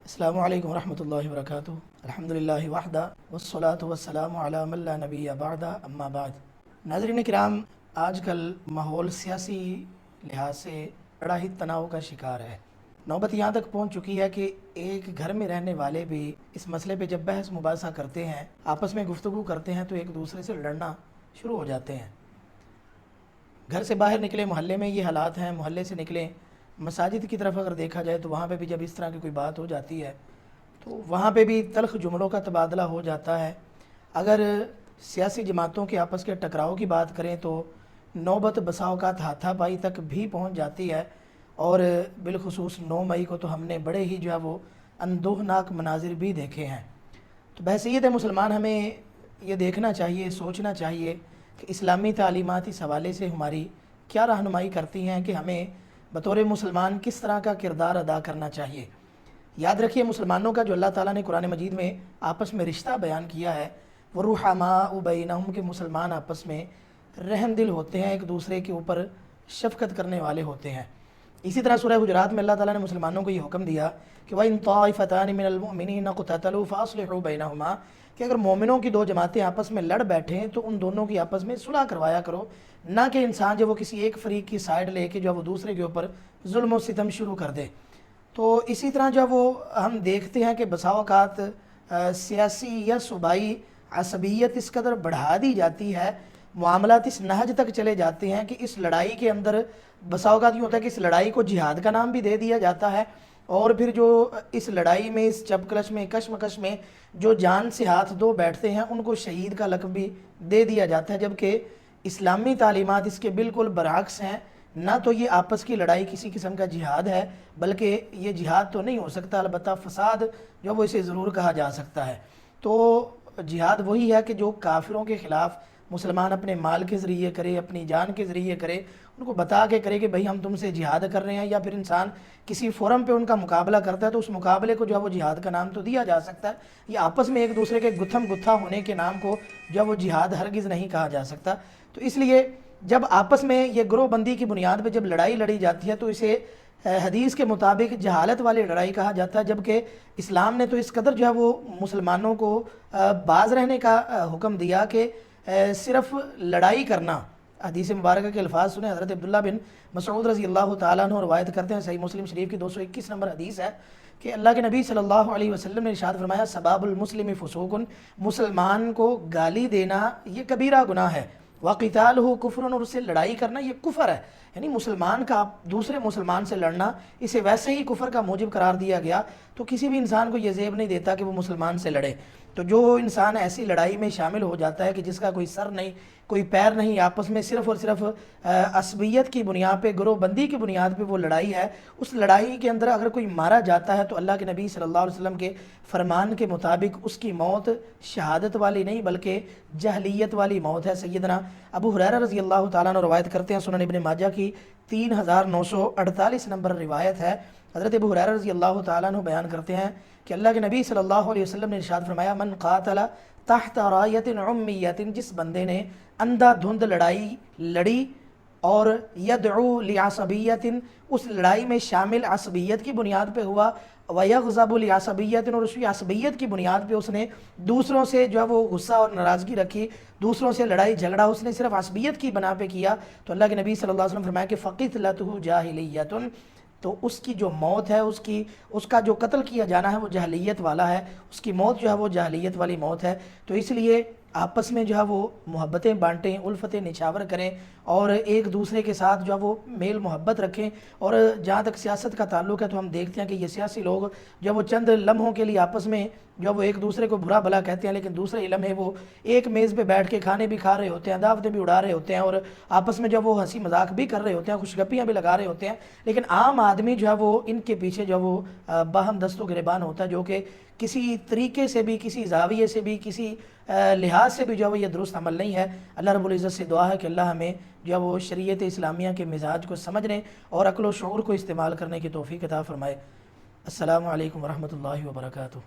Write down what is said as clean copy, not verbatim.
السلام علیکم ورحمۃ اللہ وبرکاتہ۔ الحمدللہ وحدہ والصلاة والسلام علی من لا نبی بعدہ، اما بعد۔ ناظرین کرام، آج کل ماحول سیاسی لحاظ سے بڑا ہی تناؤ کا شکار ہے۔ نوبت یہاں تک پہنچ چکی ہے کہ ایک گھر میں رہنے والے بھی اس مسئلے پہ جب بحث مباحثہ کرتے ہیں، آپس میں گفتگو کرتے ہیں، تو ایک دوسرے سے لڑنا شروع ہو جاتے ہیں۔ گھر سے باہر نکلے، محلے میں یہ حالات ہیں، محلے سے نکلیں مساجد کی طرف اگر دیکھا جائے تو وہاں پہ بھی جب اس طرح کی کوئی بات ہو جاتی ہے تو وہاں پہ بھی تلخ جملوں کا تبادلہ ہو جاتا ہے۔ اگر سیاسی جماعتوں کے آپس کے ٹکراؤ کی بات کریں تو نوبت بسا اوقات ہاتھا پائی تک بھی پہنچ جاتی ہے، اور بالخصوص 9 مئی کو تو ہم نے بڑے ہی وہ اندوہناک مناظر بھی دیکھے ہیں۔ تو بحیثیت مسلمان ہمیں یہ دیکھنا چاہیے، سوچنا چاہیے کہ اسلامی تعلیمات اس حوالے سے ہماری کیا رہنمائی کرتی ہیں کہ ہمیں بطور مسلمان کس طرح کا کردار ادا کرنا چاہیے۔ یاد رکھیے، مسلمانوں کا جو اللہ تعالیٰ نے قرآن مجید میں آپس میں رشتہ بیان کیا ہے وہ رحماء بینہم، کے مسلمان آپس میں رحم دل ہوتے ہیں، ایک دوسرے کے اوپر شفقت کرنے والے ہوتے ہیں۔ اسی طرح سورہ حجرات میں اللہ تعالیٰ نے مسلمانوں کو یہ حکم دیا کہ وَإِن طَائِفَتَانِ مِنَ الْمُؤْمِنِينَ اقْتَتَلُوا فَأَصْلِحُوا بَيْنَهُمَا، کہ اگر مومنوں کی 2 جماعتیں آپس میں لڑ بیٹھیں تو ان دونوں کی آپس میں صلح کروایا کرو، نہ کہ انسان وہ کسی ایک فریق کی سائیڈ لے کے وہ دوسرے کے اوپر ظلم و ستم شروع کر دے۔ تو اسی طرح وہ ہم دیکھتے ہیں کہ بسا اوقات سیاسی یا صوبائی عصبیت اس قدر بڑھا دی جاتی ہے، معاملات اس نہج تک چلے جاتے ہیں کہ اس لڑائی کے اندر بسا اوقات یہ ہوتا ہے کہ اس لڑائی کو جہاد کا نام بھی دے دیا جاتا ہے، اور پھر جو اس لڑائی میں، اس چپکلش میں، کشمکش میں جو جان سے ہاتھ دھو بیٹھتے ہیں ان کو شہید کا لقب بھی دے دیا جاتا ہے، جبکہ اسلامی تعلیمات اس کے بالکل برعکس ہیں۔ نہ تو یہ آپس کی لڑائی کسی قسم کا جہاد ہے، بلکہ یہ جہاد تو نہیں ہو سکتا، البتہ فساد وہ اسے ضرور کہا جا سکتا ہے۔ تو جہاد وہی ہے کہ جو کافروں کے خلاف مسلمان اپنے مال کے ذریعے کرے، اپنی جان کے ذریعے کرے، ان کو بتا کے کرے کہ بھئی ہم تم سے جہاد کر رہے ہیں، یا پھر انسان کسی فورم پہ ان کا مقابلہ کرتا ہے تو اس مقابلے کو وہ جہاد کا نام تو دیا جا سکتا ہے، یا آپس میں ایک دوسرے کے گتھم گتھا ہونے کے نام کو وہ جہاد ہرگز نہیں کہا جا سکتا۔ تو اس لیے جب آپس میں یہ گروہ بندی کی بنیاد پہ جب لڑائی لڑی جاتی ہے تو اسے حدیث کے مطابق جہالت والی لڑائی کہا جاتا ہے، جبکہ اسلام نے تو اس قدر وہ مسلمانوں کو باز رہنے کا حکم دیا کہ صرف لڑائی کرنا۔ حدیث مبارکہ کے الفاظ سنیں، حضرت عبداللہ بن مسعود رضی اللہ تعالیٰ عنہ روایت کرتے ہیں، صحیح مسلم شریف کی 221 نمبر حدیث ہے کہ اللہ کے نبی صلی اللہ علیہ وسلم نے ارشاد فرمایا، سباب المسلم فسوق، مسلمان کو گالی دینا یہ کبیرہ گناہ ہے، وقتالہ کفر، اور اس سے لڑائی کرنا یہ کفر ہے۔ یعنی مسلمان کا دوسرے مسلمان سے لڑنا اسے ویسے ہی کفر کا موجب قرار دیا گیا، تو کسی بھی انسان کو یہ زیب نہیں دیتا کہ وہ مسلمان سے لڑے۔ تو جو انسان ایسی لڑائی میں شامل ہو جاتا ہے کہ جس کا کوئی سر نہیں، کوئی پیر نہیں، آپس میں صرف اور صرف عصبیت کی بنیاد پہ، گروہ بندی کی بنیاد پہ وہ لڑائی ہے، اس لڑائی کے اندر اگر کوئی مارا جاتا ہے تو اللہ کے نبی صلی اللہ علیہ وسلم کے فرمان کے مطابق اس کی موت شہادت والی نہیں بلکہ جہلیت والی موت ہے۔ سیدنا ابو ہریرہ رضی اللہ تعالیٰ عنہ روایت کرتے ہیں، سنن ابن ماجہ کی 3948 نمبر روایت ہے، حضرت ابو ہریرہ رضی اللہ تعالیٰ عنہ بیان کرتے ہیں کہ اللہ کے نبی صلی اللہ علیہ وسلم نے ارشاد فرمایا، من قاتل تحت رایت عمیت، جس بندے نے اندھا دھند لڑائی لڑی اور یدعو لعصبیت، اس لڑائی میں شامل عصبیت کی بنیاد پہ ہوا، ویغضب لعصبیت، اور اسی عصبیت کی بنیاد پہ اس نے دوسروں سے وہ غصہ اور ناراضگی رکھی، دوسروں سے لڑائی جھگڑا اس نے صرف عصبیت کی بنا پہ کیا، تو اللہ کے نبی صلی اللہ علیہ وسلم فرمایا کہ فقتلتہ جاہلیۃ، تو اس کی جو موت ہے، اس کا جو قتل کیا جانا ہے وہ جاہلیت والا ہے، اس کی موت وہ جاہلیت والی موت ہے۔ تو اس لیے آپس میں وہ محبتیں بانٹیں، الفتیں نچھاور کریں، اور ایک دوسرے کے ساتھ وہ میل محبت رکھیں۔ اور جہاں تک سیاست کا تعلق ہے تو ہم دیکھتے ہیں کہ یہ سیاسی لوگ وہ چند لمحوں کے لیے آپس میں وہ ایک دوسرے کو برا بھلا کہتے ہیں، لیکن دوسرے ہی لمحے وہ ایک میز پہ بیٹھ کے کھانے بھی کھا رہے ہوتے ہیں، دعوتیں بھی اڑا رہے ہوتے ہیں، اور آپس میں وہ ہنسی مذاق بھی کر رہے ہوتے ہیں، خوش گپیاں بھی لگا رہے ہوتے ہیں، لیکن عام آدمی وہ ان کے پیچھے وہ باہم دست و گریبان ہوتا ہے، جو کہ کسی طریقے سے بھی، کسی زاویے سے بھی، کسی لحاظ سے بھی یہ درست عمل نہیں ہے۔ اللہ رب العزت سے دعا ہے کہ اللہ ہمیں وہ شریعت اسلامیہ کے مزاج کو سمجھنے اور عقل و شعور کو استعمال کرنے کی توفیق عطا فرمائے۔ السلام علیکم ورحمۃ اللہ وبرکاتہ۔